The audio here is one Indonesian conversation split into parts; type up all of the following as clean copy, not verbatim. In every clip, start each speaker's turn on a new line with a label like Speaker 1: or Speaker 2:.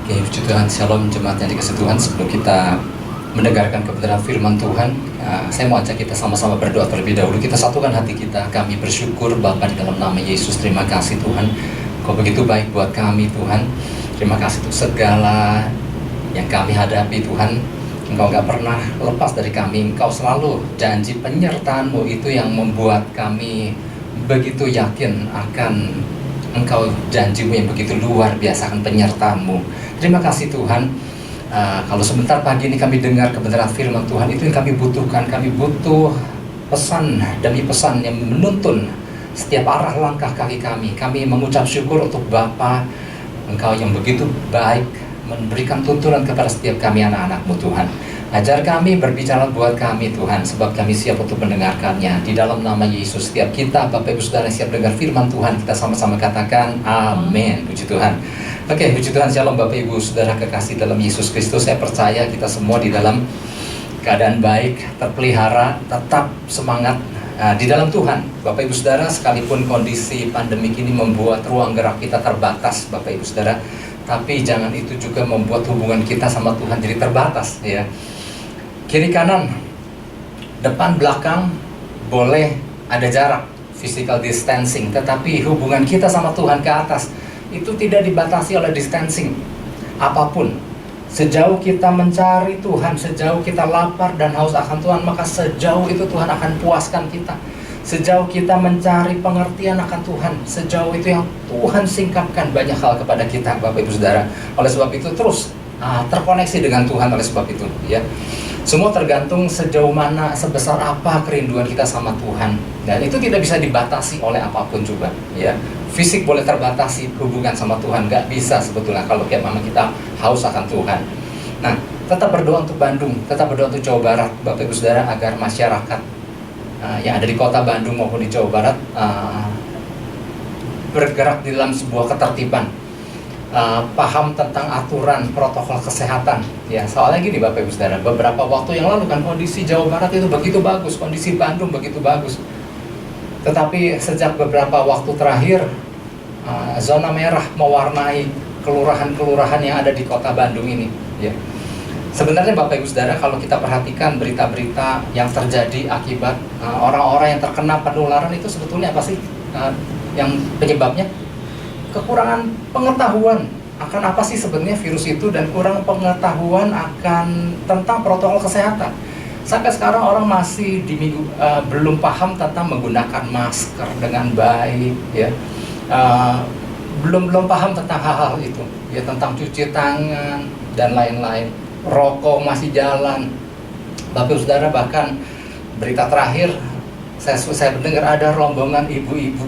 Speaker 1: Oke, puji Tuhan, Shalom jemaat yang dikasih Tuhan. Sebelum kita mendengarkan kebenaran firman Tuhan, saya mau ajak kita sama-sama berdoa terlebih dahulu. Kita satukan hati kita. Kami bersyukur Bapa di dalam nama Yesus. Terima kasih Tuhan, Kau begitu baik buat kami Tuhan. Terima kasih untuk segala yang kami hadapi Tuhan. Engkau gak pernah lepas dari kami. Engkau selalu janji penyertaan-Mu itu yang membuat kami begitu yakin akan Engkau, janji-Mu yang begitu luar biasa, akan penyertaan-Mu. Terima kasih Tuhan. Kalau sebentar pagi ini kami dengar kebenaran firman Tuhan, itu yang kami butuhkan. Kami butuh pesan demi pesan yang menuntun setiap arah langkah kaki kami. Kami mengucap syukur untuk Bapa, Engkau yang begitu baik memberikan tuntunan kepada setiap kami anak-anak-Mu Tuhan. Ajar kami, berbicara buat kami Tuhan, sebab kami siap untuk mendengarkannya. Di dalam nama Yesus, setiap kita Bapak Ibu Saudara siap dengar firman Tuhan, kita sama-sama katakan amin. Puji Tuhan. Oke, puji Tuhan. Shalom Bapak Ibu Saudara kekasih dalam Yesus Kristus. Saya percaya kita semua di dalam keadaan baik, terpelihara, tetap semangat di dalam Tuhan. Bapak Ibu Saudara, sekalipun kondisi pandemi ini membuat ruang gerak kita terbatas Bapak Ibu Saudara, tapi jangan itu juga membuat hubungan kita sama Tuhan jadi terbatas ya. Kiri kanan, depan belakang boleh ada jarak, physical distancing, tetapi hubungan kita sama Tuhan ke atas itu tidak dibatasi oleh distancing apapun. Sejauh kita mencari Tuhan, sejauh kita lapar dan haus akan Tuhan, maka sejauh itu Tuhan akan puaskan kita. Sejauh kita mencari pengertian akan Tuhan, sejauh itu yang Tuhan singkapkan banyak hal kepada kita Bapak Ibu Saudara. Oleh sebab itu terus terkoneksi dengan Tuhan. Oleh sebab itu ya, semua tergantung sejauh mana, sebesar apa kerinduan kita sama Tuhan. Dan itu tidak bisa dibatasi oleh apapun juga ya. Fisik boleh terbatasi, hubungan sama Tuhan gak bisa sebetulnya kalau kayak memang kita haus akan Tuhan. Nah, tetap berdoa untuk Bandung, tetap berdoa untuk Jawa Barat Bapak Ibu Saudara, agar masyarakat yang ada di kota Bandung maupun di Jawa Barat bergerak di dalam sebuah ketertiban, paham tentang aturan protokol kesehatan ya. Soalnya gini Bapak Ibu Saudara, beberapa waktu yang lalu kan kondisi Jawa Barat itu begitu bagus, kondisi Bandung begitu bagus, tetapi sejak beberapa waktu terakhir zona merah mewarnai kelurahan-kelurahan yang ada di kota Bandung ini ya. Sebenarnya Bapak Ibu Saudara, kalau kita perhatikan berita-berita yang terjadi akibat orang-orang yang terkena penularan itu sebetulnya apa sih yang penyebabnya? Kekurangan pengetahuan akan apa sih sebenarnya virus itu, dan kurang pengetahuan akan tentang protokol kesehatan. Sampai sekarang orang masih belum paham tentang menggunakan masker dengan baik ya. Belum paham tentang hal-hal itu ya, tentang cuci tangan dan lain-lain. Rokok masih jalan Bapak Ibu Saudara. Bahkan berita terakhir saya mendengar ada rombongan ibu-ibu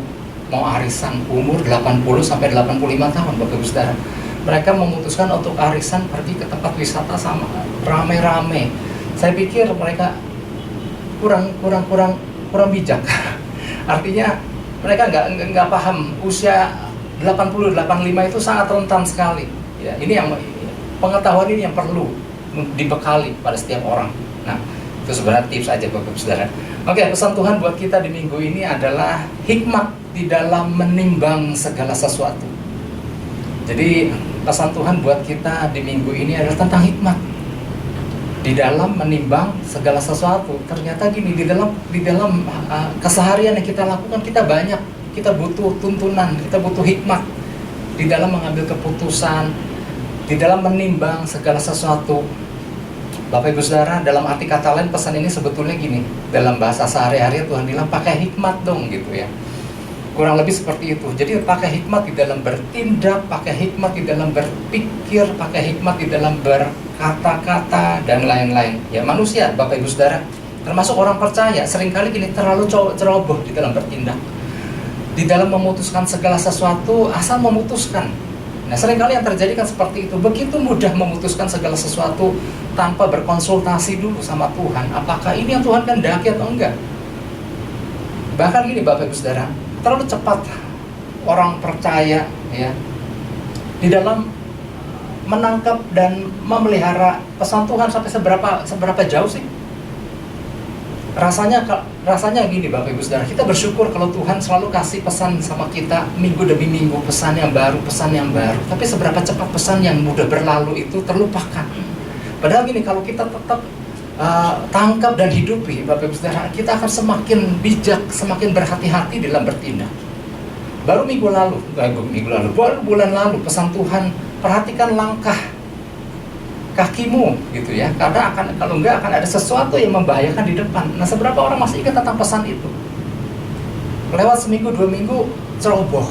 Speaker 1: mau arisan umur 80 sampai 85 tahun Bapak Ibu Saudara. Mereka memutuskan untuk arisan pergi ke tempat wisata sama rame-rame. Saya pikir mereka kurang bijak. Artinya mereka nggak paham usia 80 85 itu sangat rentan sekali ya. Ini yang pengetahuan ini yang perlu dibekali pada setiap orang. Nah, itu sebenarnya tips aja Bapak Saudara. Oke, pesan Tuhan buat kita di minggu ini adalah hikmat di dalam menimbang segala sesuatu. Jadi pesan Tuhan buat kita di minggu ini adalah tentang hikmat di dalam menimbang segala sesuatu. Ternyata gini, di dalam keseharian yang kita lakukan, kita butuh tuntunan, kita butuh hikmat di dalam mengambil keputusan, di dalam menimbang segala sesuatu. Bapak Ibu Saudara, dalam arti kata lain pesan ini sebetulnya gini, dalam bahasa sehari-hari Tuhan bilang pakai hikmat dong gitu ya. Kurang lebih seperti itu. Jadi pakai hikmat di dalam bertindak, pakai hikmat di dalam berpikir, pakai hikmat di dalam berkata-kata dan lain-lain. Ya, manusia Bapak Ibu Saudara, termasuk orang percaya, seringkali gini terlalu ceroboh di dalam bertindak, di dalam memutuskan segala sesuatu asal memutuskan. Nah, seringkali yang terjadi kan seperti itu, begitu mudah memutuskan segala sesuatu tanpa berkonsultasi dulu sama Tuhan. Apakah ini yang Tuhan kehendaki atau enggak? Bahkan gini Bapak Ibu Saudara, terlalu cepat orang percaya ya di dalam menangkap dan memelihara pesan Tuhan. Sampai seberapa jauh sih? Rasanya gini Bapak Ibu Saudara, kita bersyukur kalau Tuhan selalu kasih pesan sama kita minggu demi minggu, pesan yang baru. Tapi seberapa cepat pesan yang mudah berlalu itu terlupakan. Padahal gini, kalau kita tetap tangkap dan hidupi Bapak Ibu Saudara, kita akan semakin bijak, semakin berhati-hati dalam bertindak. Baru bulan lalu pesan Tuhan, perhatikan langkah kakimu gitu ya, karena kalau enggak akan ada sesuatu yang membahayakan di depan. Nah, seberapa orang masih ingat tentang pesan itu? Lewat seminggu, 2 minggu, ceroboh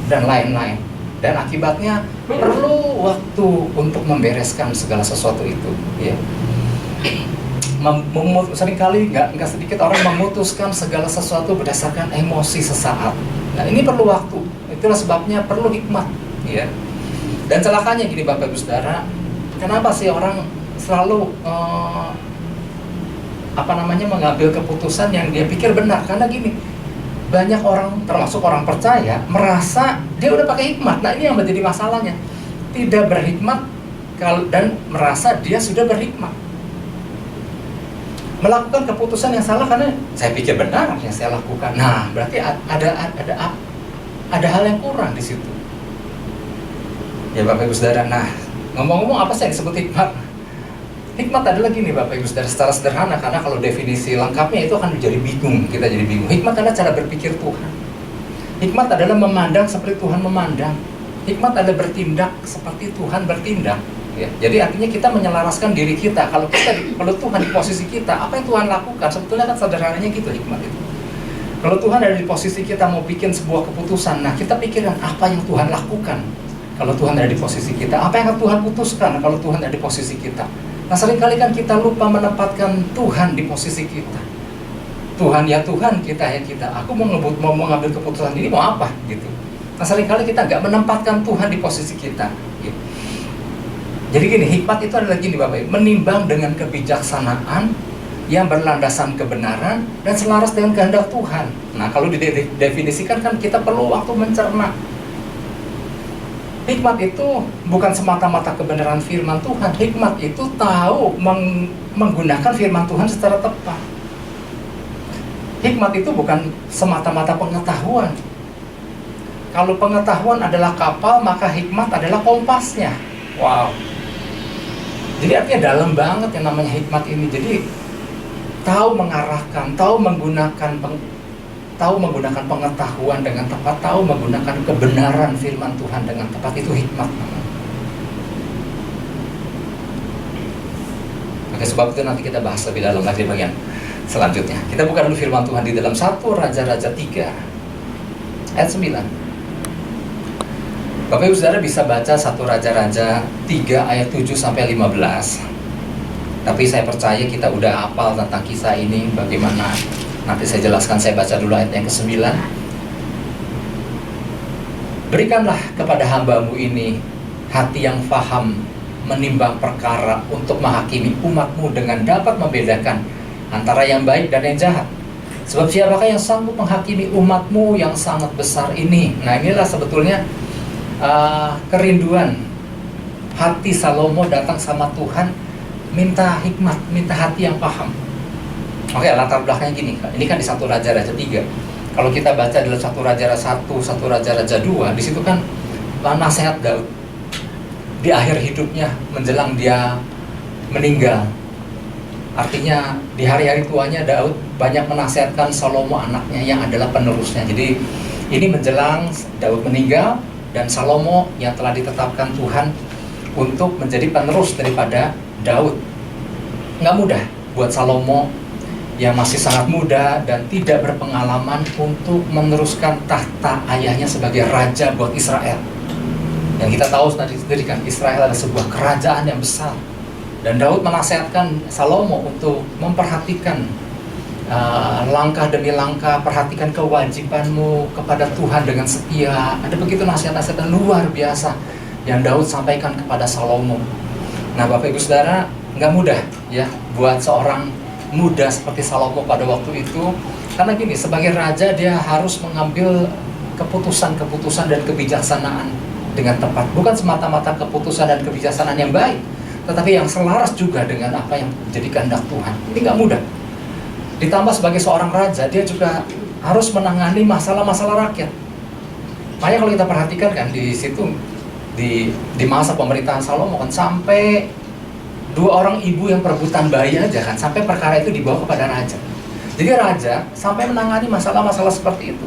Speaker 1: dan lain-lain, dan akibatnya perlu waktu untuk membereskan segala sesuatu itu ya. Seringkali nggak sedikit orang memutuskan segala sesuatu berdasarkan emosi sesaat. Nah, ini perlu waktu, itulah sebabnya perlu hikmat ya. Dan celakanya gini Bapak Ibu Saudara, kenapa sih orang selalu mengambil keputusan yang dia pikir benar? Karena gini, banyak orang, termasuk orang percaya, merasa dia udah pakai hikmat. Nah, ini yang menjadi masalahnya, tidak berhikmat dan merasa dia sudah berhikmat, melakukan keputusan yang salah karena saya pikir benar yang saya lakukan. Nah, berarti ada hal yang kurang di situ ya Bapak Ibu Saudara. Nah, ngomong-ngomong, apa sih yang disebut hikmat? Hikmat adalah gini Bapak Ibu Saudara, secara sederhana, karena kalau definisi lengkapnya itu akan jadi bingung, kita jadi bingung. Hikmat adalah cara berpikir Tuhan. Hikmat adalah memandang seperti Tuhan memandang. Hikmat adalah bertindak seperti Tuhan bertindak ya. Jadi artinya kita menyelaraskan diri kita. Kalau Tuhan di posisi kita, apa yang Tuhan lakukan? Sebetulnya kan sederhananya gitu hikmat itu. Kalau Tuhan ada di posisi kita mau bikin sebuah keputusan, nah kita pikirkan apa yang Tuhan lakukan. Kalau Tuhan ada di posisi kita, apa yang akan Tuhan putuskan kalau Tuhan ada di posisi kita? Nah, seringkali kan kita lupa menempatkan Tuhan di posisi kita. Tuhan ya Tuhan, kita ya kita. Aku mau mengambil keputusan ini, mau apa gitu. Nah, seringkali kita nggak menempatkan Tuhan di posisi kita gitu. Jadi gini, hikmat itu adalah gini Bapak Ibu, menimbang dengan kebijaksanaan yang berlandasan kebenaran dan selaras dengan kehendak Tuhan. Nah, kalau didefinisikan kan kita perlu waktu mencerna. Hikmat itu bukan semata-mata kebenaran firman Tuhan. Hikmat itu tahu menggunakan firman Tuhan secara tepat. Hikmat itu bukan semata-mata pengetahuan. Kalau pengetahuan adalah kapal, maka hikmat adalah kompasnya. Wow. Jadi artinya dalam banget yang namanya hikmat ini. Jadi tahu mengarahkan, tahu menggunakan pengetahuan dengan tepat, tahu menggunakan kebenaran firman Tuhan dengan tepat, itu hikmat. Oke, sebab itu nanti kita bahas lebih dalam lagi bagian selanjutnya. Kita buka dulu firman Tuhan di dalam 1 Raja-Raja 3 ayat 9. Bapak Ibu Saudara bisa baca 1 Raja-Raja 3 ayat 7 sampai 15. Tapi saya percaya kita udah hafal tentang kisah ini, bagaimana. Nanti saya jelaskan, saya baca dulu ayat yang ke-9. Berikanlah kepada hambamu ini hati yang faham menimbang perkara untuk menghakimi umatmu dengan dapat membedakan antara yang baik dan yang jahat. Sebab siapakah yang sanggup menghakimi umatmu yang sangat besar ini? Nah, inilah sebetulnya kerinduan hati Salomo datang sama Tuhan, minta hikmat, minta hati yang paham. Oke, latar belakangnya gini, ini kan di 1 Raja-Raja 3. Kalau kita baca dalam 1 Raja-Raja 1, 1 Raja-Raja 2, di situ kan nasihat Daud di akhir hidupnya menjelang dia meninggal. Artinya di hari-hari tuanya Daud banyak menasihatkan Salomo anaknya yang adalah penerusnya. Jadi ini menjelang Daud meninggal dan Salomo yang telah ditetapkan Tuhan untuk menjadi penerus daripada Daud. Nggak mudah buat Salomo yang masih sangat muda dan tidak berpengalaman untuk meneruskan tahta ayahnya sebagai raja buat Israel. Dan kita tahu sendiri kan, Israel adalah sebuah kerajaan yang besar. Dan Daud menasihatkan Salomo untuk memperhatikan langkah demi langkah, perhatikan kewajibanmu kepada Tuhan dengan setia. Ada begitu nasihat-nasihat yang luar biasa yang Daud sampaikan kepada Salomo. Nah, Bapak Ibu Saudara, nggak mudah ya buat seorang muda seperti Salomo pada waktu itu. Karena gini, sebagai raja dia harus mengambil keputusan-keputusan dan kebijaksanaan dengan tepat. Bukan semata-mata keputusan dan kebijaksanaan yang baik, tetapi yang selaras juga dengan apa yang menjadi kehendak Tuhan. Ini nggak mudah. Ditambah sebagai seorang raja, dia juga harus menangani masalah-masalah rakyat. Makanya kalau kita perhatikan kan di situ, di masa pemerintahan Salomo kan sampai 2 orang ibu yang perebutan bayi aja kan, sampai perkara itu dibawa kepada raja. Jadi raja sampai menangani masalah-masalah seperti itu.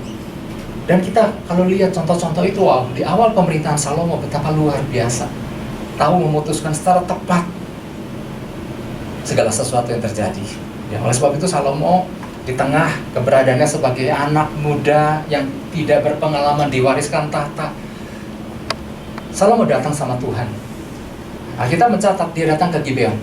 Speaker 1: Dan kita kalau lihat contoh-contoh itu, wow, di awal pemerintahan Salomo betapa luar biasa. Tahu memutuskan secara tepat segala sesuatu yang terjadi. Ya, oleh sebab itu Salomo di tengah keberadaannya sebagai anak muda yang tidak berpengalaman diwariskan tahta, Salomo datang sama Tuhan. Nah, kita mencatat dia datang ke Gibeon.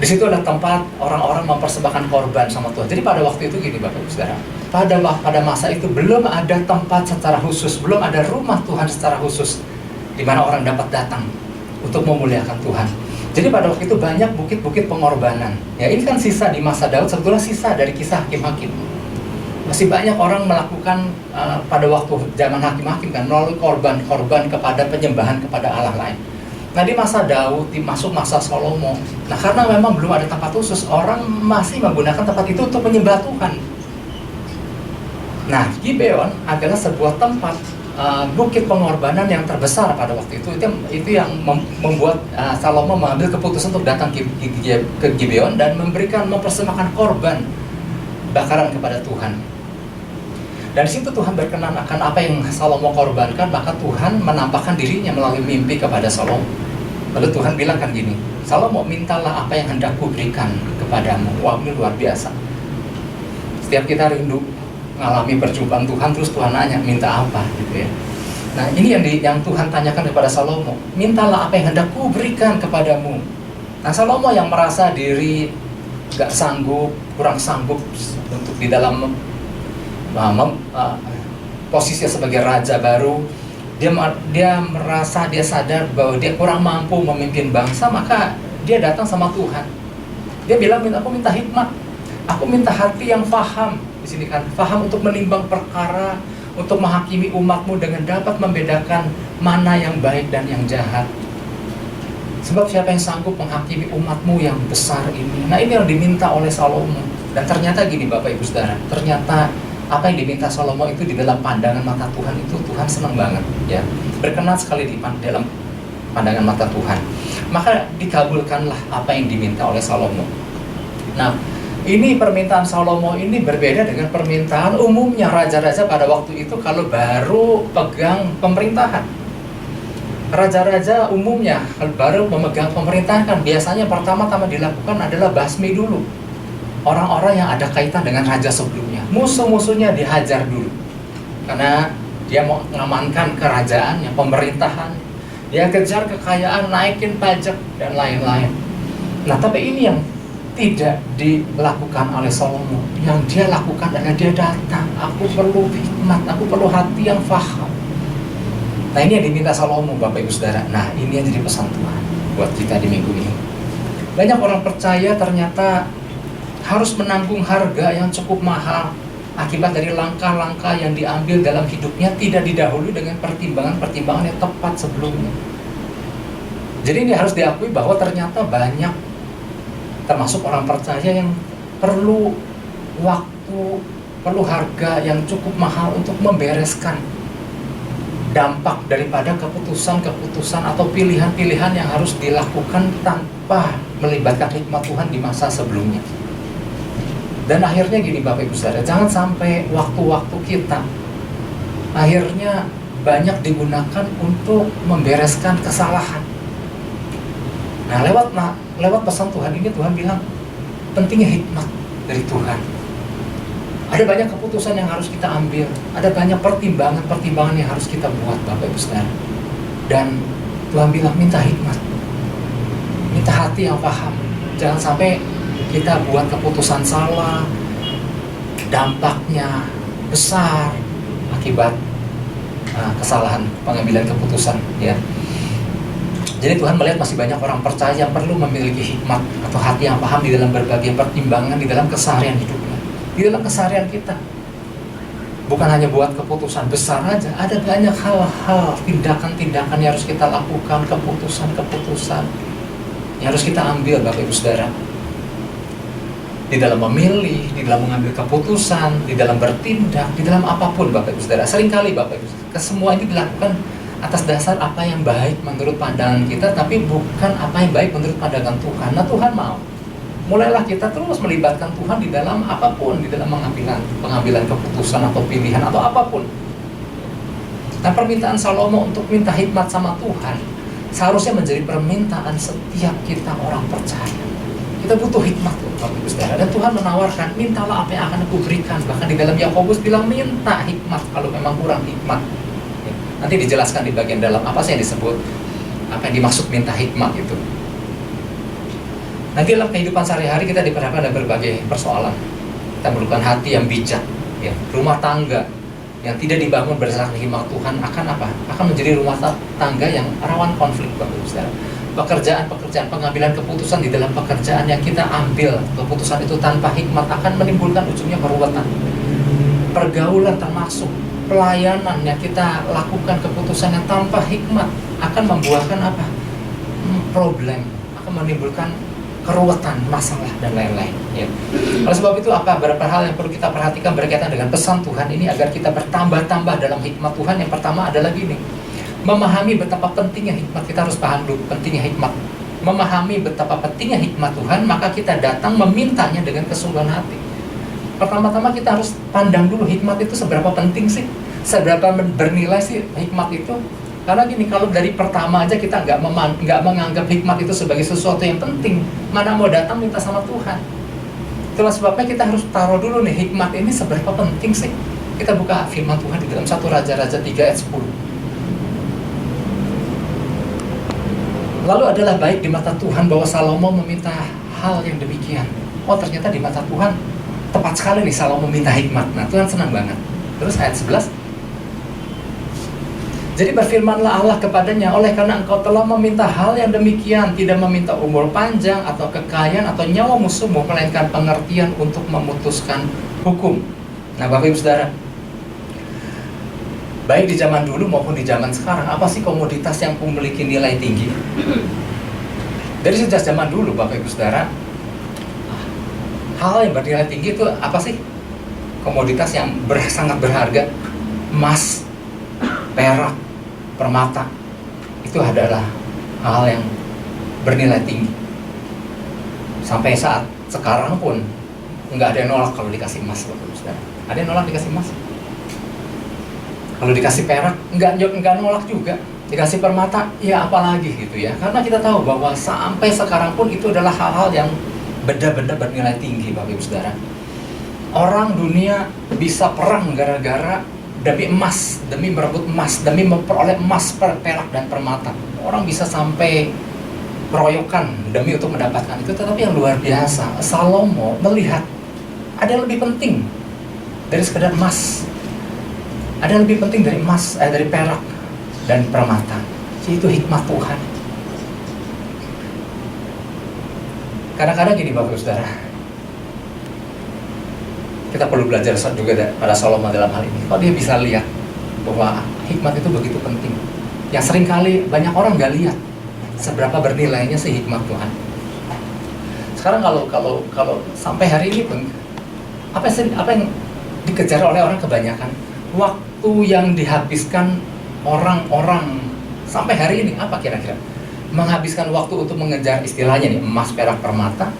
Speaker 1: Di situ ada tempat orang-orang mempersembahkan korban sama Tuhan. Jadi pada waktu itu gini Bapak Ibu Saudara, pada masa itu belum ada tempat secara khusus, belum ada rumah Tuhan secara khusus di mana orang dapat datang untuk memuliakan Tuhan. Jadi pada waktu itu banyak bukit-bukit pengorbanan. Ya, ini kan sisa di masa Daud, sebetulnya sisa dari kisah hakim-hakim. Masih banyak orang melakukan pada waktu zaman hakim-hakim kan, melalui korban-korban kepada penyembahan kepada Allah lain. Nah di masa Daud, masuk masa Salomo, nah karena memang belum ada tempat khusus, orang masih menggunakan tempat itu untuk menyembah Tuhan. Nah Gibeon adalah sebuah tempat bukit pengorbanan yang terbesar pada waktu itu. Itu yang membuat Salomo mengambil keputusan untuk datang ke Gibeon dan mempersembahkan korban bakaran kepada Tuhan. Dan di situ Tuhan berkenan akan apa yang Salomo korbankan, maka Tuhan menampakkan dirinya melalui mimpi kepada Salomo. Lalu Tuhan bilang kan gini, Salomo, mintalah apa yang hendak kuberikan kepadamu. Wah, ini luar biasa. Setiap kita rindu mengalami perjumpaan Tuhan, terus Tuhan nanya, minta apa gitu ya. Nah ini yang Tuhan tanyakan kepada Salomo, mintalah apa yang hendak kuberikan kepadamu. Nah Salomo yang merasa diri gak sanggup, kurang sanggup untuk di dalam posisinya sebagai raja baru, dia merasa, dia sadar bahwa dia kurang mampu memimpin bangsa, maka dia datang sama Tuhan. Dia bilang, aku minta hikmat, aku minta hati yang faham. Di sini kan, faham untuk menimbang perkara, untuk menghakimi umatmu dengan dapat membedakan mana yang baik dan yang jahat. Sebab siapa yang sanggup menghakimi umatmu yang besar ini? Nah ini yang diminta oleh Salomo. Dan ternyata gini Bapak Ibu Saudara, ternyata apa yang diminta Salomo itu di dalam pandangan mata Tuhan itu Tuhan senang banget ya, berkenan sekali di dalam pandangan mata Tuhan. Maka dikabulkanlah apa yang diminta oleh Salomo. Nah ini permintaan Salomo ini berbeda dengan permintaan umumnya raja-raja pada waktu itu kalau baru pegang pemerintahan. Raja-raja umumnya kalau baru memegang pemerintahan kan biasanya pertama-tama dilakukan adalah basmi dulu orang-orang yang ada kaitan dengan raja sebelumnya. Musuh-musuhnya dihajar dulu karena dia mau mengamankan kerajaannya, pemerintahan. Dia kejar kekayaan, naikin pajak dan lain-lain. Nah tapi ini yang tidak dilakukan oleh Salomo. Yang dia lakukan adalah dia datang, aku perlu hikmat, aku perlu hati yang faham. Nah ini yang diminta Salomo Bapak Ibu Saudara. Nah ini yang jadi pesan Tuhan buat kita di minggu ini. Banyak orang percaya ternyata harus menanggung harga yang cukup mahal akibat dari langkah-langkah yang diambil dalam hidupnya tidak didahului dengan pertimbangan-pertimbangan yang tepat sebelumnya. Jadi ini harus diakui bahwa ternyata banyak termasuk orang percaya yang perlu waktu, perlu harga yang cukup mahal untuk membereskan dampak daripada keputusan-keputusan atau pilihan-pilihan yang harus dilakukan tanpa melibatkan hikmat Tuhan di masa sebelumnya. Dan akhirnya gini Bapak Ibu Saudara, jangan sampai waktu-waktu kita akhirnya banyak digunakan untuk membereskan kesalahan. Nah lewat pesan Tuhan ini Tuhan bilang pentingnya hikmat dari Tuhan. Ada banyak keputusan yang harus kita ambil, ada banyak pertimbangan yang harus kita buat Bapak Ibu Saudara. Dan Tuhan bilang minta hikmat, minta hati yang paham. Jangan sampai kita buat keputusan salah, dampaknya besar akibat kesalahan pengambilan keputusan ya. Jadi Tuhan melihat masih banyak orang percaya yang perlu memiliki hikmat atau hati yang paham di dalam berbagai pertimbangan di dalam keseharian hidupnya, di dalam keseharian kita. Bukan hanya buat keputusan besar aja, ada banyak hal-hal, tindakan-tindakan yang harus kita lakukan, keputusan-keputusan yang harus kita ambil Bapak Ibu Saudara. di dalam memilih, di dalam mengambil keputusan, di dalam bertindak, di dalam apapun Bapak Ibu Saudara. Seringkali Bapak Ibu, kesemua ini dilakukan atas dasar apa yang baik menurut pandangan kita, tapi bukan apa yang baik menurut pandangan Tuhan. Nah Tuhan mau, mulailah kita terus melibatkan Tuhan di dalam apapun, di dalam pengambilan keputusan atau pilihan atau apapun. Nah permintaan Salomo untuk minta hikmat sama Tuhan seharusnya menjadi permintaan setiap kita orang percaya. Kita butuh hikmat Bapak Ibu Saudara, dan Tuhan menawarkan, mintalah apa yang akan aku berikan. Bahkan di dalam Yakobus bilang minta hikmat kalau memang kurang hikmat. Nanti dijelaskan di bagian dalam apa sih yang disebut, apa yang dimaksud minta hikmat itu. Nanti dalam kehidupan sehari-hari kita diperhadapkan ada berbagai persoalan. Kita memerlukan hati yang bijak, ya. Rumah tangga yang tidak dibangun berdasarkan hikmat Tuhan akan apa? Akan menjadi rumah tangga yang rawan konflik Bapak Ibu Saudara. Pekerjaan-pekerjaan, pengambilan keputusan di dalam pekerjaan yang kita ambil, keputusan itu tanpa hikmat akan menimbulkan ujungnya keruwetan. Pergaulan termasuk pelayanan yang kita lakukan keputusan yang tanpa hikmat akan membuahkan apa? Problem, akan menimbulkan keruwetan, masalah dan lain-lain. Ya. Oleh sebab itu apa? Beberapa hal yang perlu kita perhatikan berkaitan dengan pesan Tuhan ini agar kita bertambah-tambah dalam hikmat Tuhan. Yang pertama adalah gini, memahami betapa pentingnya hikmat. Kita harus paham dulu pentingnya hikmat. Memahami betapa pentingnya hikmat Tuhan, maka kita datang memintanya dengan kesungguhan hati. Pertama-tama kita harus pandang dulu hikmat itu seberapa penting sih, seberapa bernilai sih hikmat itu. Karena gini, kalau dari pertama aja kita nggak menganggap hikmat itu sebagai sesuatu yang penting, mana mau datang minta sama Tuhan. Itulah sebabnya kita harus taruh dulu nih, hikmat ini seberapa penting sih. Kita buka firman Tuhan di dalam 1 Raja-Raja 3 ayat 10. Lalu adalah baik di mata Tuhan bahwa Salomo meminta hal yang demikian. Oh ternyata di mata Tuhan tepat sekali nih Salomo meminta hikmat. Nah Tuhan senang banget. Terus ayat 11. Jadi berfirmanlah Allah kepadanya, oleh karena engkau telah meminta hal yang demikian, tidak meminta umur panjang atau kekayaan atau nyawa musuhmu, melainkan pengertian untuk memutuskan hukum. Nah Bapak Ibu Saudara, baik di zaman dulu maupun di zaman sekarang, apa sih komoditas yang memiliki nilai tinggi? Dari sejak zaman dulu Bapak Ibu Saudara, hal yang bernilai tinggi itu apa sih? Komoditas yang sangat berharga, emas, perak, permata, itu adalah hal yang bernilai tinggi. Sampai saat sekarang pun nggak ada yang nolak kalau dikasih emas, Bapak Ibu Saudara. Ada yang nolak dikasih emas? Kalau dikasih perak, nggak nolak juga. Dikasih permata, ya apalagi gitu ya. Karena kita tahu bahwa sampai sekarang pun itu adalah hal-hal yang benda-benda bernilai tinggi, Bapak Ibu Saudara. Orang dunia bisa perang gara-gara demi emas, demi merebut emas, demi memperoleh emas, perak dan permata. Orang bisa sampai keroyokan demi untuk mendapatkan itu. Tetapi yang luar biasa, Salomo melihat ada yang lebih penting dari sekedar emas. Ada yang lebih penting dari emas, dari perak dan permata. Itu hikmat Tuhan. Kadang-kadang gini Bapak Saudara, kita perlu belajar juga pada Salomo dalam hal ini. Kalau dia bisa lihat bahwa hikmat itu begitu penting, yang seringkali banyak orang nggak lihat seberapa bernilainya sih hikmat Tuhan. Sekarang kalau sampai hari ini pun apa yang dikejar oleh orang kebanyakan, waktu yang dihabiskan orang-orang sampai hari ini apa kira-kira? Menghabiskan waktu untuk mengejar istilahnya nih emas, perak, permata,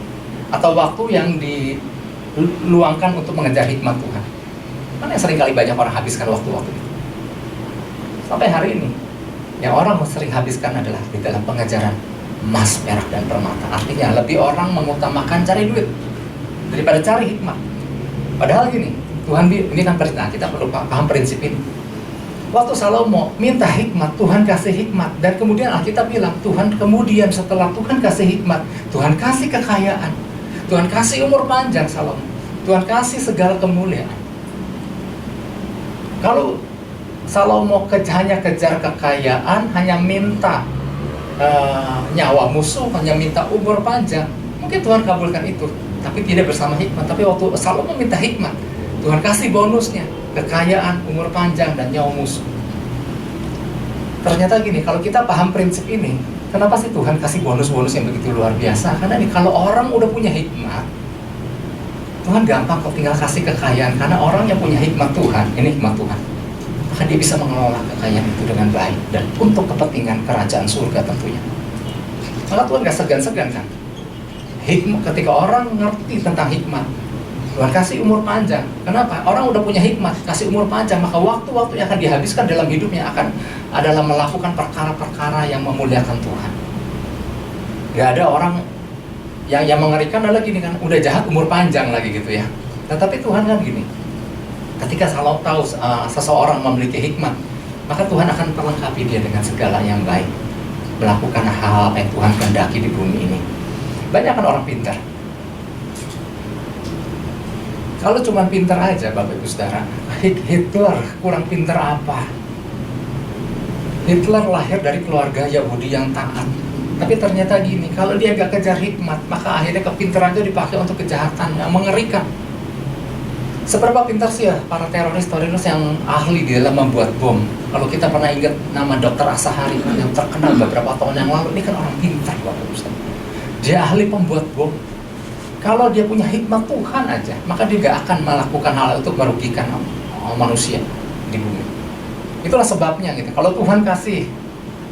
Speaker 1: atau waktu yang diluangkan untuk mengejar hikmat Tuhan? Mana yang seringkali banyak orang habiskan waktu-waktu itu? Sampai hari ini yang orang sering habiskan adalah di dalam pengejaran emas, perak, dan permata. Artinya lebih orang mengutamakan cari duit daripada cari hikmat. Padahal gini, Tuhan ini kan kita perlu paham prinsip ini. Waktu Salomo minta hikmat, Tuhan kasih hikmat. Dan kemudian Alkitab bilang, kemudian setelah Tuhan kasih hikmat, Tuhan kasih kekayaan, Tuhan kasih umur panjang Salomo, Tuhan kasih segala kemuliaan. Kalau Salomo hanya kejar kekayaan, hanya minta nyawa musuh, hanya minta umur panjang, mungkin Tuhan kabulkan itu, tapi tidak bersama hikmat. Tapi waktu Salomo minta hikmat, Tuhan kasih bonusnya, kekayaan, umur panjang, dan nyawa musuh. Ternyata gini, kalau kita paham prinsip ini, kenapa sih Tuhan kasih bonus-bonus yang begitu luar biasa? Karena ini kalau orang udah punya hikmat, Tuhan gampang kok tinggal kasih kekayaan, karena orang yang punya hikmat Tuhan, ini hikmat Tuhan, maka dia bisa mengelola kekayaan itu dengan baik dan untuk kepentingan kerajaan surga tentunya. Maka Tuhan gak segan-segan kan. Hikmat, ketika orang ngerti tentang hikmat, Tuhan kasih umur panjang. Kenapa? Orang udah punya hikmat, kasih umur panjang, maka waktu-waktu yang akan dihabiskan dalam hidupnya akan adalah melakukan perkara-perkara yang memuliakan Tuhan. Gak ada orang yang mengerikan adalah gini kan, udah jahat umur panjang lagi gitu ya. Tetapi Tuhan kan gini, ketika kalau tahu seseorang memiliki hikmat, maka Tuhan akan perlengkapi dia dengan segala yang baik, melakukan hal yang Tuhan kehendaki di bumi ini. Banyak kan orang pintar. Kalau cuma pintar aja Bapak Ibu Saudara, Hitler kurang pintar apa? Hitler lahir dari keluarga Yahudi yang taat. Tapi ternyata gini, kalau dia gak kejar hikmat, maka akhirnya kepintaran itu dipakai untuk kejahatan yang mengerikan. Seberapa pintar sih ya para teroris yang ahli di dalam membuat bom? Kalau kita pernah ingat nama Dr. Asahari yang terkenal beberapa tahun yang lalu, ini kan orang pintar Bapak Ustaz. Dia ahli pembuat bom. Kalau dia punya hikmat Tuhan aja, maka dia gak akan melakukan hal untuk merugikan manusia di bumi. Itulah sebabnya gitu. Kalau Tuhan kasih,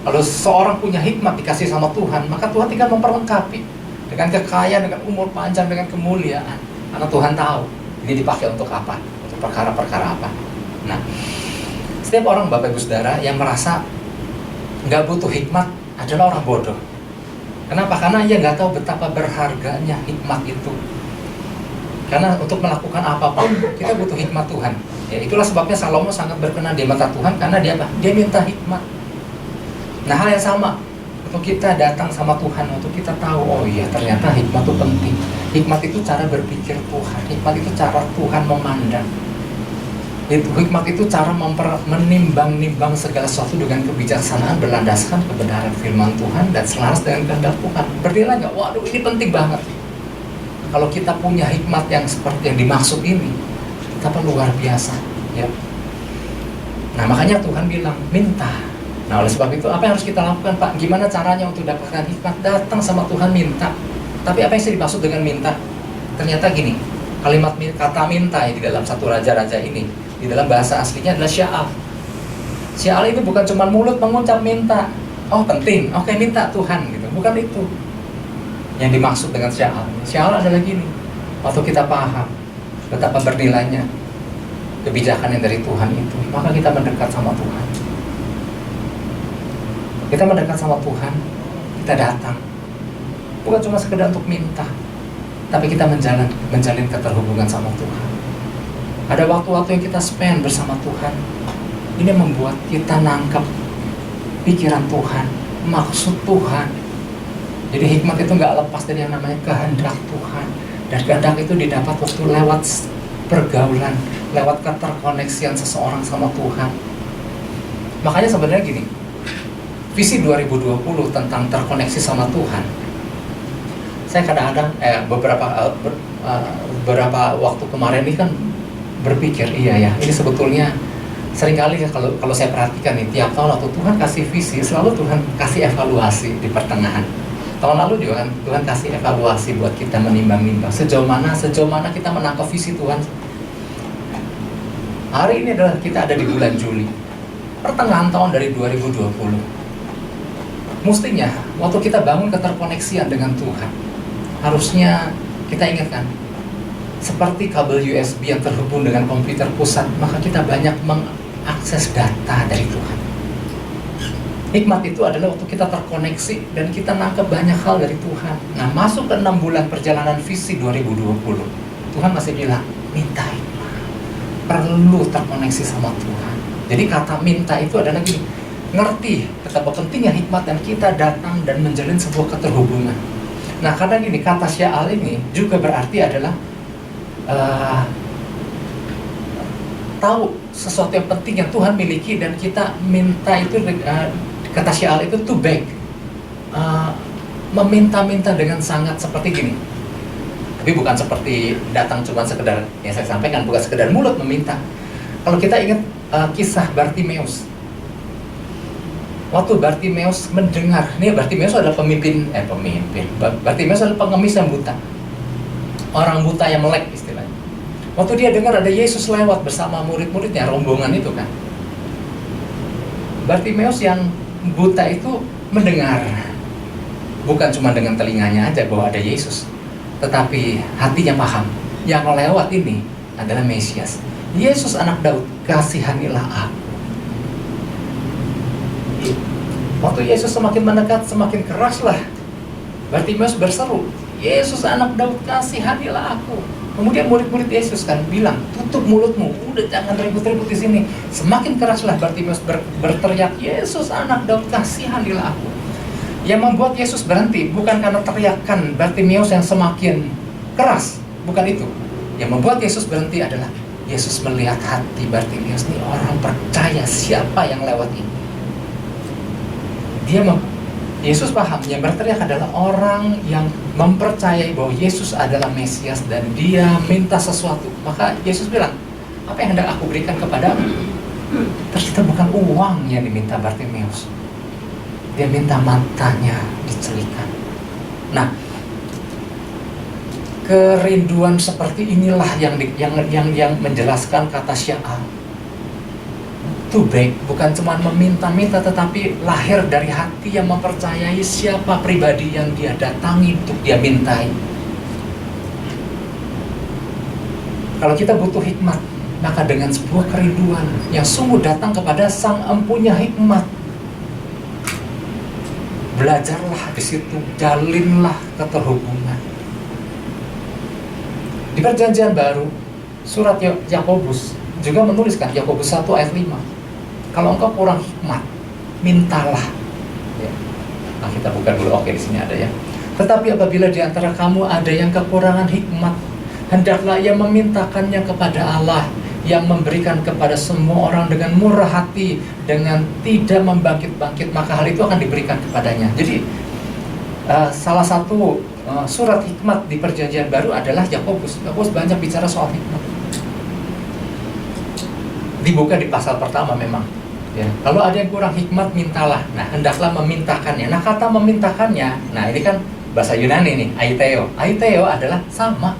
Speaker 1: kalau seorang punya hikmat dikasih sama Tuhan, maka Tuhan tinggal memperlengkapi dengan kekayaan, dengan umur panjang, dengan kemuliaan. Karena Tuhan tahu ini dipakai untuk apa, untuk perkara-perkara apa. Nah, setiap orang Bapak Ibu Saudara yang merasa nggak butuh hikmat adalah orang bodoh. Kenapa? Karena ia nggak tahu betapa berharganya hikmat itu. Karena untuk melakukan apapun kita butuh hikmat Tuhan. Ya, itulah sebabnya Salomo sangat berkenan di mata Tuhan, karena dia apa? Dia minta hikmat. Nah, hal yang sama untuk kita datang sama Tuhan, untuk kita tahu, oh iya ternyata hikmat itu penting. Hikmat itu cara berpikir Tuhan, hikmat itu cara Tuhan memandang. Hikmat itu cara menimbang-nimbang segala sesuatu dengan kebijaksanaan, berlandaskan kebenaran firman Tuhan dan selaras dengan kehendak Tuhan. Berdirilah nggak? Waduh, ini penting banget. Kalau kita punya hikmat yang seperti yang dimaksud ini, betapa luar biasa, ya. Nah, makanya Tuhan bilang, minta. Nah, oleh sebab itu, apa yang harus kita lakukan, Pak? Gimana caranya untuk dapatkan hikmat? Datang sama Tuhan, minta. Tapi apa yang saya dimaksud dengan minta? Ternyata gini, kata minta di dalam satu raja-raja ini, di dalam bahasa aslinya adalah sya'al. Sya'al itu bukan cuma mulut mengucap minta. Oh, penting, oke, minta Tuhan, gitu. Bukan itu yang dimaksud dengan sya'al. Sya'al adalah gini, waktu kita paham betapa bernilainya kebijakan yang dari Tuhan itu, maka kita mendekat sama Tuhan. Kita mendekat sama Tuhan, kita datang, bukan cuma sekedar untuk minta, tapi kita menjalin keterhubungan sama Tuhan. Ada waktu-waktu yang kita spend bersama Tuhan. Ini membuat kita nangkep pikiran Tuhan, maksud Tuhan. Jadi hikmat itu nggak lepas dari yang namanya kehendak Tuhan. Dan kehendak itu didapat waktu lewat pergaulan, lewat keterkoneksian seseorang sama Tuhan. Makanya sebenarnya gini, visi 2020 tentang terkoneksi sama Tuhan. Saya kadang-kadang beberapa waktu kemarin ini kan berpikir, iya ya, ini sebetulnya seringkali ya kalau saya perhatikan nih, tiap tahun waktu Tuhan kasih visi, selalu Tuhan kasih evaluasi di pertengahan. Tahun lalu juga kan Tuhan kasih evaluasi buat kita menimbang-nimbang sejauh mana kita menangkap visi Tuhan. Hari ini adalah kita ada di bulan Juli, pertengahan tahun dari 2020. Mestinya waktu kita bangun keterkoneksian dengan Tuhan, harusnya kita ingatkan, seperti kabel USB yang terhubung dengan komputer pusat, maka kita banyak mengakses data dari Tuhan. Hikmat itu adalah waktu kita terkoneksi dan kita nangkep banyak hal dari Tuhan. Nah, masuk ke 6 bulan perjalanan visi 2020, Tuhan masih bilang, minta hikmat, perlu terkoneksi sama Tuhan. Jadi kata minta itu adalah gini, ngerti betapa pentingnya hikmat dan kita datang dan menjalin sebuah keterhubungan. Nah, kadang gini, kata sya'al ini juga berarti adalah tahu sesuatu yang penting yang Tuhan miliki dan kita minta itu, kata sya'al itu to beg, meminta-minta dengan sangat seperti gini. Tapi bukan seperti datang cuma sekedar yang saya sampaikan, bukan sekedar mulut meminta. Kalau kita ingat kisah Bartimeus, waktu Bartimeus mendengar, ini Bartimeus adalah Bartimeus adalah pengemis yang buta, orang buta yang melek istilahnya. Waktu dia dengar ada Yesus lewat bersama murid-muridnya, rombongan itu kan. Bartimeus yang buta itu mendengar. Bukan cuma dengan telinganya aja bahwa ada Yesus, tetapi hatinya paham, yang lewat ini adalah Mesias. Yesus anak Daud, kasihanilah aku. Waktu Yesus semakin mendekat, semakin keraslah Bartimeus berseru, Yesus anak Daud, kasihanilah aku. Kemudian murid-murid Yesus kan bilang, tutup mulutmu, udah jangan ribut-ribut di sini. Semakin keraslah Bartimeus berteriak, Yesus anak Daud, kasihanilah aku. Yang membuat Yesus berhenti bukan karena teriakan Bartimeus yang semakin keras, bukan itu. Yang membuat Yesus berhenti adalah Yesus melihat hati Bartimeus, ini orang percaya siapa yang lewat ini. Yesus paham yang berteriak adalah orang yang mempercayai bahwa Yesus adalah Mesias dan dia minta sesuatu. Maka Yesus bilang, apa yang hendak aku berikan kepadamu? Ternyata bukan uang yang diminta Bartimeus. Dia minta matanya dicelikan. Nah, kerinduan seperti inilah yang menjelaskan kata sya'al. To beg, bukan cuma meminta-minta, tetapi lahir dari hati yang mempercayai siapa pribadi yang dia datangi untuk dia mintai. Kalau kita butuh hikmat, maka dengan sebuah kerinduan yang sungguh datang kepada Sang Empunya hikmat, belajarlah di situ, jalinlah keterhubungan. Di Perjanjian Baru, surat Yakobus juga menuliskan, Yakobus 1 ayat 5, kalau engkau kurang hikmat, mintalah. Ya. Nah, kita buka dulu, oke di sini ada ya. Tetapi apabila di antara kamu ada yang kekurangan hikmat, hendaklah ia memintakannya kepada Allah, yang memberikan kepada semua orang dengan murah hati, dengan tidak membangkit-bangkit, maka hal itu akan diberikan kepadanya. Jadi salah satu surat hikmat di Perjanjian Baru adalah Yakobus. Yakobus banyak bicara soal hikmat. Dibuka di pasal pertama memang. Ya, kalau ada yang kurang hikmat, mintalah. Nah, hendaklah memintakannya. Nah, kata memintakannya, nah ini kan bahasa Yunani nih, aiteo. Aiteo adalah sama.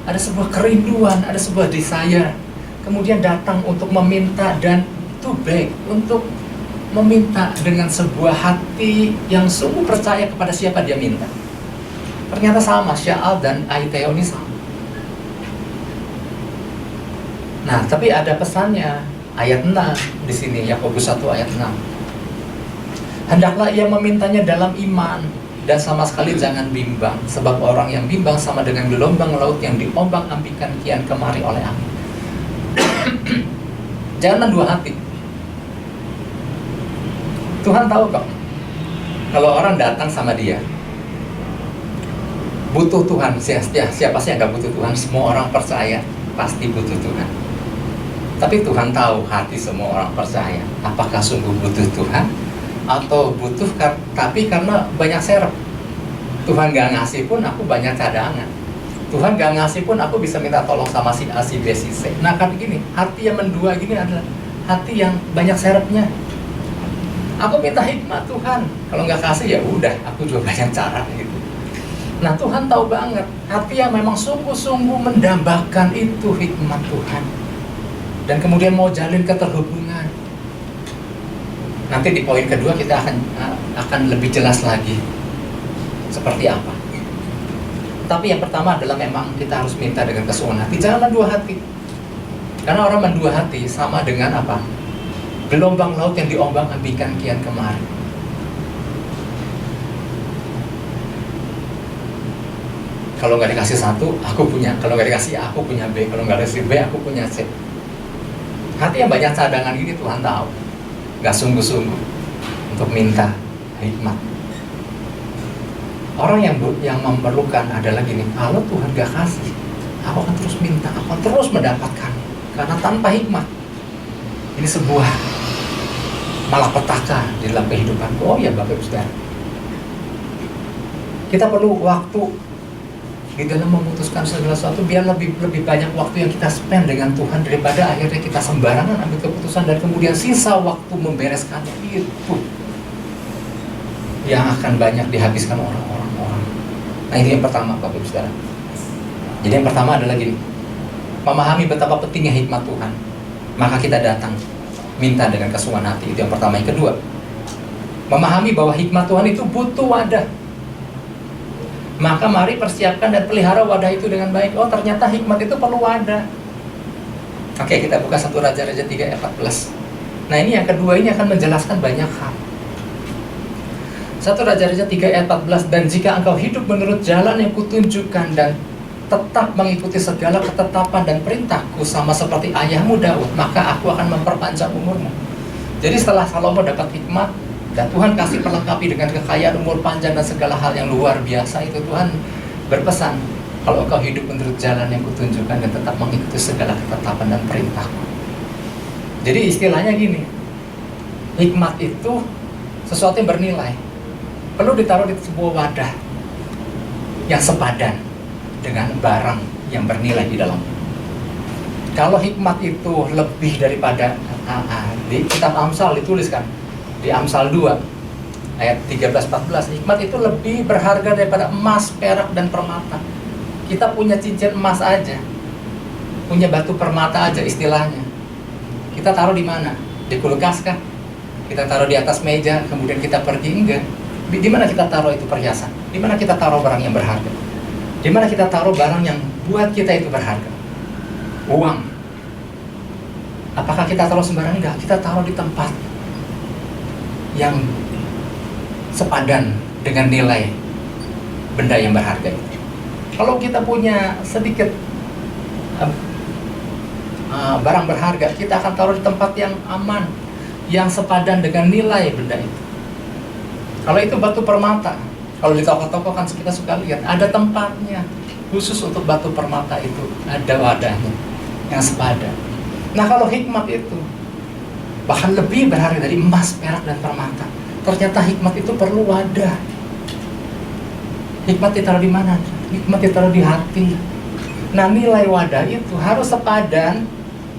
Speaker 1: Ada sebuah kerinduan, ada sebuah desire. Kemudian datang untuk meminta dan to beg, untuk meminta dengan sebuah hati yang sungguh percaya kepada siapa dia minta. Ternyata sama, sya'al dan aiteo ini sama. Nah, tapi ada pesannya, ayat 6 di sini, Yakobus 1 ayat 6. Hendaklah ia memintanya dalam iman dan sama sekali jangan bimbang, sebab orang yang bimbang sama dengan gelombang laut yang diombang-ambingkan kian kemari oleh angin. Jangan dua hati. Tuhan tahu kok, kalau orang datang sama dia butuh Tuhan, siapa sih yang gak butuh Tuhan? Semua orang percaya pasti butuh Tuhan. Tapi Tuhan tahu hati semua orang percaya. Apakah sungguh butuh Tuhan? Atau butuh tapi karena banyak serep. Tuhan gak ngasih pun aku banyak cadangan. Tuhan gak ngasih pun aku bisa minta tolong sama si A, si B, si C. Nah kan gini, hati yang mendua gini adalah hati yang banyak serepnya. Aku minta hikmat Tuhan. Kalau gak kasih ya udah, aku juga banyak cara gitu. Nah Tuhan tahu banget hati yang memang sungguh-sungguh mendambakan itu hikmat Tuhan. Dan kemudian mau jalin keterhubungan. Nanti di poin kedua kita akan lebih jelas lagi seperti apa. Tapi yang pertama adalah memang kita harus minta dengan kesungguhan hati. Jangan dua hati. Karena orang mendua hati sama dengan apa? Gelombang laut yang diombang-ambingkan kian kemari. Kalau nggak dikasih satu, aku punya. Kalau nggak dikasih A, aku punya B. Kalau nggak dikasih B, aku punya C. Hati yang banyak cadangan ini Tuhan tahu. Gak sungguh-sungguh untuk minta hikmat. Orang yang memerlukan adalah gini, kalau Tuhan gak kasih, aku akan terus minta, aku akan terus mendapatkan. Karena tanpa hikmat, ini sebuah malapetaka di dalam kehidupanku. Oh ya Bapak Ibu Saudara, kita perlu waktu di dalam memutuskan segala sesuatu, biar lebih banyak waktu yang kita spend dengan Tuhan daripada akhirnya kita sembarangan ambil keputusan dan kemudian sisa waktu membereskannya itu yang akan banyak dihabiskan orang-orang. Nah ini yang pertama Bapak Ibu Saudara. Jadi yang pertama adalah gini, Memahami betapa pentingnya hikmat Tuhan, maka kita datang minta dengan kesungguhan hati. Itu yang pertama. Yang kedua, memahami bahwa hikmat Tuhan itu butuh wadah, maka mari persiapkan dan pelihara wadah itu dengan baik. Oh, ternyata hikmat itu perlu wadah. Oke, kita buka 1 Raja-Raja 3 ayat 14. Nah, ini yang kedua, ini akan menjelaskan banyak hal. 1 Raja-Raja 3 ayat 14. Dan jika engkau hidup menurut jalan yang kutunjukkan dan tetap mengikuti segala ketetapan dan perintahku sama seperti ayahmu Daud, maka aku akan memperpanjang umurmu. Jadi setelah Salomo dapat hikmat dan Tuhan kasih perlengkapi dengan kekayaan, umur panjang dan segala hal yang luar biasa, itu Tuhan berpesan, kalau engkau hidup menurut jalan yang kutunjukkan dan tetap mengikuti segala ketetapan dan perintahku. Jadi istilahnya gini, hikmat itu sesuatu yang bernilai, perlu ditaruh di sebuah wadah yang sepadan dengan barang yang bernilai di dalam. Kalau hikmat itu lebih daripada di kitab Amsal dituliskan di Amsal 2 ayat 13-14, hikmat itu lebih berharga daripada emas, perak, dan permata. Kita punya cincin emas aja, punya batu permata aja istilahnya, kita taruh di mana? Di kulkas kah? Kita taruh di atas meja, kemudian kita pergi? Enggak. Di mana kita taruh itu perhiasan? Di mana kita taruh barang yang berharga? Di mana kita taruh barang yang buat kita itu berharga? Uang. Apakah kita taruh sembarangan? Enggak, kita taruh di tempat yang sepadan dengan nilai benda yang berharga itu. Kalau kita punya sedikit barang berharga, kita akan taruh di tempat yang aman, yang sepadan dengan nilai benda itu. Kalau itu batu permata, kalau di toko-toko kan kita suka lihat ada tempatnya khusus untuk batu permata itu, ada wadahnya yang sepadan. Nah, kalau hikmat itu bahkan lebih berharga dari emas, perak, dan permata. Ternyata hikmat itu perlu wadah. Hikmat ditaruh di mana? Hikmat ditaruh di hati. Nah, nilai wadah itu harus sepadan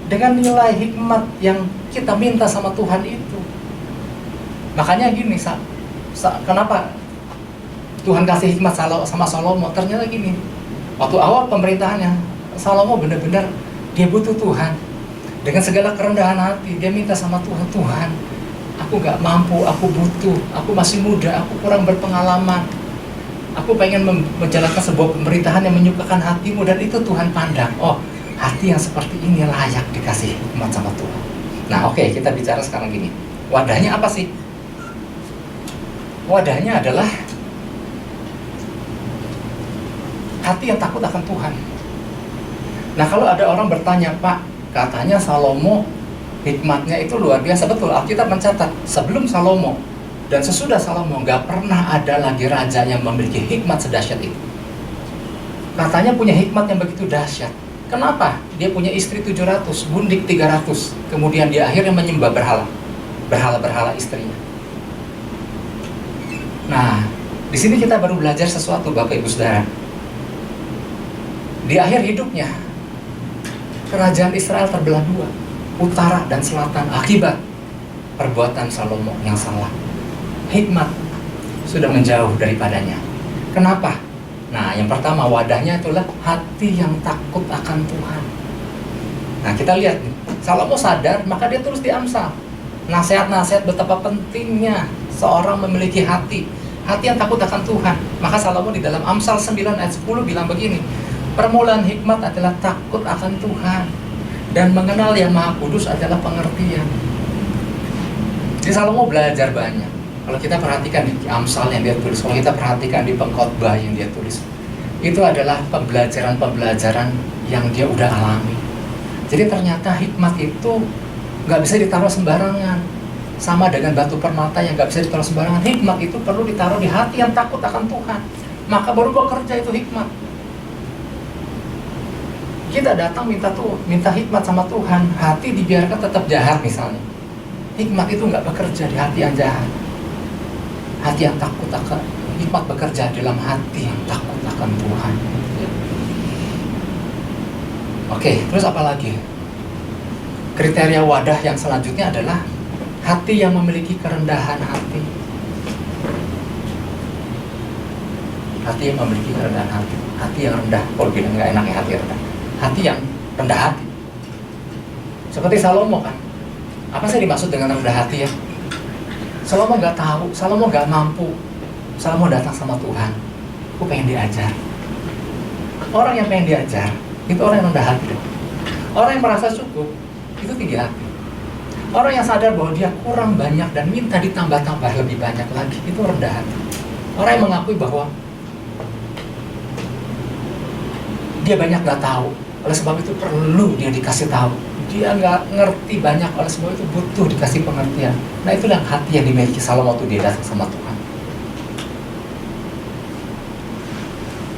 Speaker 1: dengan nilai hikmat yang kita minta sama Tuhan itu. Makanya gini, kenapa Tuhan kasih hikmat sama Salomo? Ternyata gini, waktu awal pemerintahannya, Salomo benar-benar dia butuh Tuhan. Dengan segala kerendahan hati, dia minta sama Tuhan, Tuhan, aku gak mampu, aku butuh, aku masih muda, aku kurang berpengalaman. Aku pengen menjalankan sebuah pemerintahan yang menyukakan hatimu, dan itu Tuhan pandang. Oh, hati yang seperti ini layak dikasih hikmat sama Tuhan. Nah, oke, kita bicara sekarang gini. Wadahnya apa sih? Wadahnya adalah hati yang takut akan Tuhan. Nah, kalau ada orang bertanya, Pak, katanya Salomo hikmatnya itu luar biasa. Betul, Alkitab mencatat sebelum Salomo dan sesudah Salomo gak pernah ada lagi raja yang memiliki hikmat sedahsyat itu. Katanya punya hikmat yang begitu dahsyat. Kenapa? Dia punya istri 700, gundik 300. Kemudian dia akhirnya menyembah berhala istrinya. Nah, di sini kita baru belajar sesuatu, Bapak Ibu Saudara. Di akhir hidupnya, kerajaan Israel terbelah dua, utara dan selatan, akibat perbuatan Salomo yang salah. Hikmat sudah menjauh daripadanya. Kenapa? Nah, yang pertama, wadahnya itulah hati yang takut akan Tuhan. Nah, kita lihat nih, Salomo sadar, maka dia tulis di Amsal nasihat-nasihat betapa pentingnya seorang memiliki hati yang takut akan Tuhan. Maka Salomo di dalam Amsal 9 ayat 10 bilang begini, permulaan hikmat adalah takut akan Tuhan, dan mengenal yang Maha Kudus adalah pengertian. Jadi Salomo belajar banyak. Kalau kita perhatikan di Amsal yang dia tulis, kalau kita perhatikan di pengkhotbah yang dia tulis, itu adalah pembelajaran yang dia udah alami. Jadi ternyata hikmat itu gak bisa ditaruh sembarangan. Sama dengan batu permata yang gak bisa ditaruh sembarangan. Hikmat itu perlu ditaruh di hati yang takut akan Tuhan. Maka baru bekerja itu hikmat. Kita datang minta hikmat sama Tuhan, hati dibiarkan tetap jahat misalnya. Hikmat itu gak bekerja di hati yang jahat. Hati yang takut akan, hikmat bekerja dalam hati yang takut akan Tuhan. Oke, terus apa lagi? Kriteria wadah yang selanjutnya adalah hati yang memiliki kerendahan hati. Hati yang memiliki kerendahan hati. Hati yang rendah, kalau bilang nggak enak ya hati rendah. Hati yang rendah hati. Seperti Salomo kan. Apa sih dimaksud dengan rendah hati ya? Salomo nggak tahu, Salomo nggak mampu. Salomo datang sama Tuhan. Aku pengen diajar. Orang yang pengen diajar, itu orang yang rendah hati. Orang yang merasa cukup, itu tinggi hati. Orang yang sadar bahwa dia kurang banyak dan minta ditambah-tambah lebih banyak lagi, itu rendah hati. Orang yang mengakui bahwa dia banyak nggak tahu, oleh sebab itu perlu dia dikasih tahu. Dia nggak ngerti banyak, oleh sebab itu butuh dikasih pengertian. Nah, itulah hati yang dimiliki Salomo waktu dia datang sama Tuhan.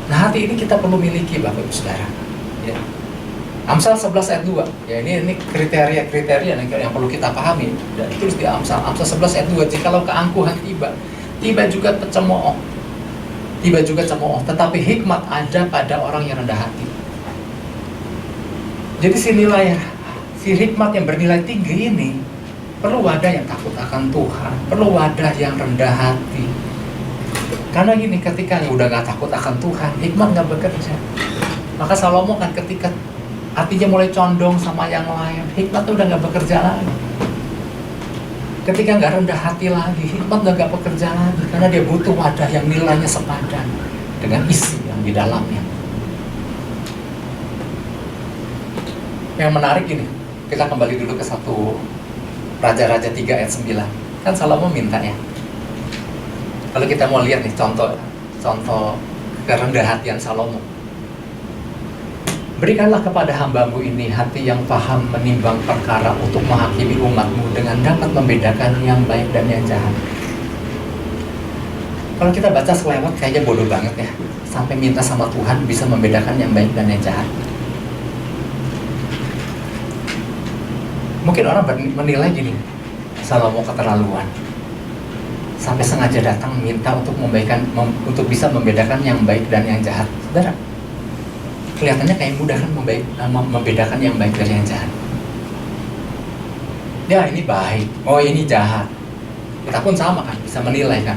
Speaker 1: Nah, hati ini kita perlu miliki, Bapak Ibu Saudara. Ya. Amsal 11 ayat 2. Ya, ini kriteria yang perlu kita pahami. Dan ditulis di Amsal 11 ayat 2. Jikalau keangkuhan tiba juga cemooh. Tiba juga cemooh, tetapi hikmat ada pada orang yang rendah hati. Jadi si hikmat yang bernilai tinggi ini perlu wadah yang takut akan Tuhan, perlu wadah yang rendah hati. Karena gini, ketika udah gak takut akan Tuhan, hikmat gak bekerja. Maka Salomo kan ketika hatinya mulai condong sama yang lain, hikmat udah gak bekerja lagi. Ketika gak rendah hati lagi, hikmat udah gak bekerja lagi. Karena dia butuh wadah yang nilainya sepadan dengan isi yang di dalamnya. Yang menarik ini, kita kembali dulu ke 1 Raja-Raja 3 ayat 9. Kan Salomo minta ya. Kalau kita mau lihat nih contoh kerendah hatian Salomo. Berikanlah kepada hambamu ini hati yang paham menimbang perkara untuk menghakimi umatmu dengan dapat membedakan yang baik dan yang jahat. Kalau kita baca selewat kayaknya bodoh banget ya. Sampai minta sama Tuhan bisa membedakan yang baik dan yang jahat. Mungkin orang menilai gini, Salomo keterlaluan. Sampai sengaja datang minta untuk bisa membedakan yang baik dan yang jahat. Saudara, kelihatannya kayak mudah kan membedakan yang baik dari yang jahat. Ya, ini baik, oh ini jahat. Kita pun sama kan, bisa menilai kan.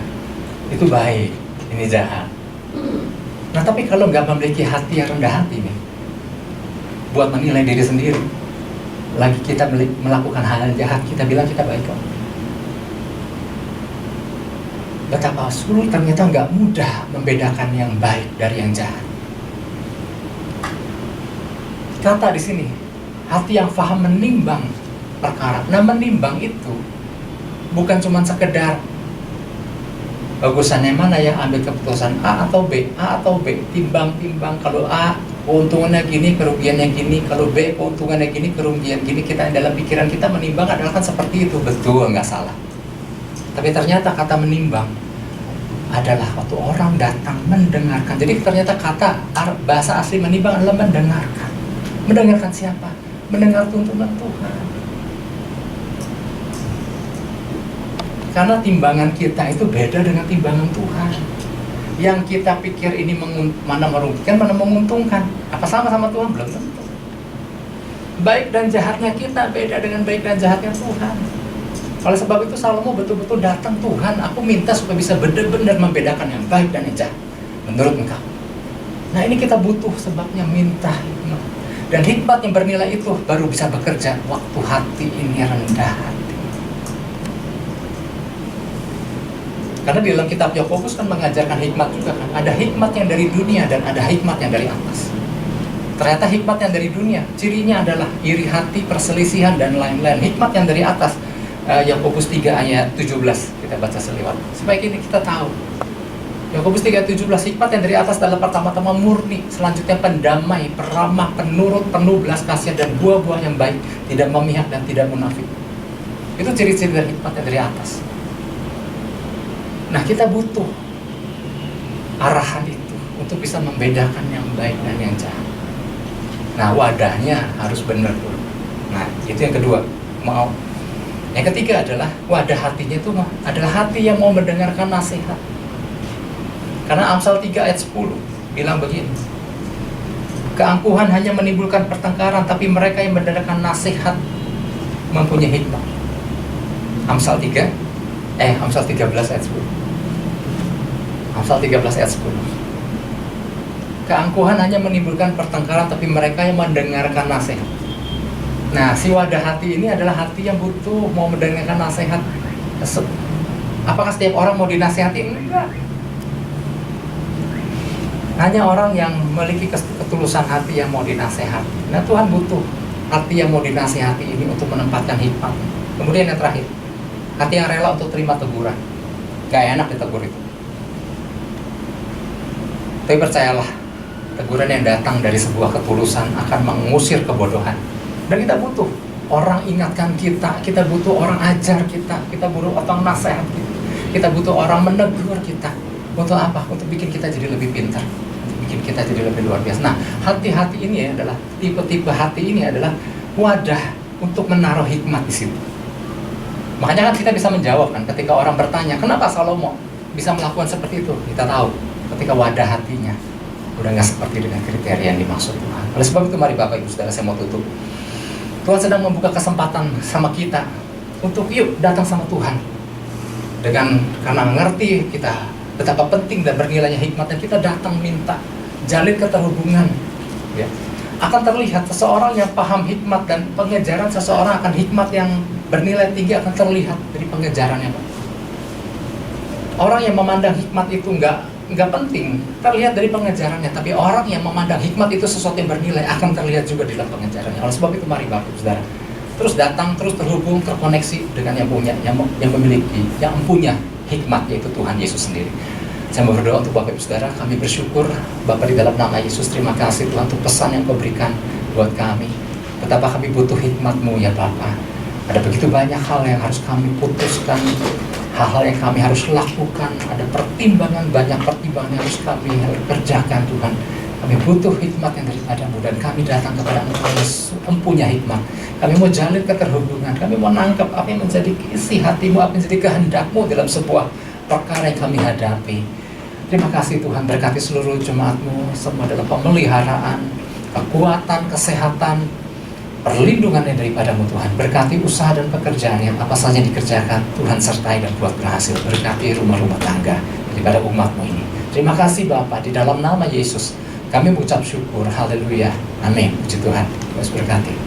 Speaker 1: Itu baik, ini jahat. Nah, tapi kalau nggak memiliki hati yang rendah hati nih, buat menilai diri sendiri, lagi kita melakukan hal jahat, kita bilang kita baik kok. Betapa sulit, ternyata nggak mudah membedakan yang baik dari yang jahat. Kata di sini, hati yang paham menimbang perkara. Nah, menimbang itu bukan cuma sekedar bagusannya mana yang ambil keputusan A atau B, timbang-timbang. Kalau A keuntungannya gini, kerugiannya gini. Kalau B keuntungannya gini, kerugian gini. Kita dalam pikiran kita menimbang adalah kan seperti itu, betul, nggak salah. Tapi ternyata kata menimbang adalah waktu orang datang mendengarkan. Jadi ternyata bahasa asli menimbang adalah mendengarkan. Mendengarkan siapa? Mendengar tuntunan Tuhan. Karena timbangan kita itu beda dengan timbangan Tuhan. Yang kita pikir ini mana merugikan, mana menguntungkan. Apa sama-sama Tuhan? Belum tentu. Baik dan jahatnya kita beda dengan baik dan jahatnya Tuhan. Oleh sebab itu Salomo betul-betul datang, Tuhan, aku minta supaya bisa benar-benar membedakan yang baik dan yang jahat menurut Engkau. Nah, ini kita butuh sebabnya minta hikmat. Dan hikmat yang bernilai itu baru bisa bekerja waktu hati ini rendah hati. Karena di dalam kitab Yakobus kan mengajarkan hikmat juga kan. Ada hikmat yang dari dunia dan ada hikmat yang dari atas. Ternyata hikmat yang dari dunia, cirinya adalah iri hati, perselisihan, dan lain-lain. Hikmat yang dari atas, Yakobus 3 ayat 17, kita baca seliwat. Supaya ini kita tahu. Yakobus 3:17, hikmat yang dari atas adalah pertama-tama murni, selanjutnya pendamai, peramah, penurut, penuh belas kasihan, dan buah-buah yang baik, tidak memihak dan tidak munafik. Itu ciri-ciri dari hikmat yang dari atas. Nah, kita butuh arahan itu untuk bisa membedakan yang baik dan yang jahat. Nah, wadahnya harus benar dulu. Nah, itu yang kedua. Yang ketiga adalah wadah hatinya itu adalah hati yang mau mendengarkan nasihat. Karena Amsal 3 ayat 10 bilang begini, keangkuhan hanya menimbulkan pertengkaran, tapi mereka yang mendengarkan nasihat mempunyai hikmat. Amsal 13 ayat 10. Amsal 13 ayat 10. Keangkuhan hanya menimbulkan pertengkaran, tapi mereka yang mendengarkan nasihat. Nah, si wadah hati ini adalah hati yang butuh mau mendengarkan nasihat. Apakah setiap orang mau dinasihati? Enggak. Hanya orang yang memiliki ketulusan hati yang mau dinasihati. Nah, Tuhan butuh hati yang mau dinasihati ini untuk menempatkan hikmat. Kemudian yang terakhir, hati yang rela untuk terima teguran. Gak enak ditegur itu. Tapi percayalah, teguran yang datang dari sebuah ketulusan akan mengusir kebodohan. Dan kita butuh orang ingatkan kita, kita butuh orang ajar kita butuh orang nasihat kita butuh orang menegur kita. Untuk apa? Untuk bikin kita jadi lebih pintar, untuk bikin kita jadi lebih luar biasa. Nah, hati-hati ini adalah, tipe-tipe hati ini adalah wadah untuk menaruh hikmat di situ. Makanya kan kita bisa menjawab kan, ketika orang bertanya, kenapa Salomo bisa melakukan seperti itu? Kita tahu, ketika wadah hatinya udah nggak seperti dengan kriteria yang dimaksud Tuhan. Oleh sebab itu, mari Bapak Ibu Saudara, saya mau tutup. Tuhan sedang membuka kesempatan sama kita untuk yuk datang sama Tuhan. Karena ngerti kita betapa penting dan bernilainya hikmat, dan kita datang minta jalin keterhubungan. Ya. Akan terlihat seseorang yang paham hikmat dan pengejaran seseorang akan hikmat yang bernilai tinggi akan terlihat dari pengejarannya. Orang yang memandang hikmat itu nggak penting terlihat dari pengejarannya, tapi orang yang memandang hikmat itu sesuatu yang bernilai akan terlihat juga di dalam pengejarannya. Oleh sebab itu, mari Bapak Ibu Saudara, terus datang, terus terhubung, terkoneksi dengan yang memiliki, yang punya hikmat, yaitu Tuhan Yesus sendiri. Saya mau berdoa untuk Bapak Ibu Saudara. Kami bersyukur Bapak di dalam nama Yesus. Terima kasih Tuhan untuk pesan yang Kau berikan buat kami. Betapa kami butuh hikmat-Mu ya Bapak. Ada begitu banyak hal yang harus kami putuskan, hal-hal yang kami harus lakukan. Ada banyak pertimbangan yang harus kami kerjakan Tuhan. Kami butuh hikmat yang daripada-Mu, dan kami datang kepada Engkau yang mempunyai hikmat. Kami mau jalin keterhubungan, kami mau nangkep apa yang menjadi isi hati-Mu, apa yang menjadi kehendak-Mu dalam sebuah perkara yang kami hadapi. Terima kasih Tuhan, berkati seluruh jemaat-Mu semua dalam pemeliharaan, kekuatan, kesehatan, perlindungan yang daripada-Mu Tuhan. Berkati usaha dan pekerjaan yang apa saja dikerjakan, Tuhan sertai dan buat berhasil. Berkati rumah-rumah tangga daripada umat-Mu ini. Terima kasih Bapa, di dalam nama Yesus kami mengucap syukur. Haleluya, amin. Puji Tuhan, Tuhan berkati.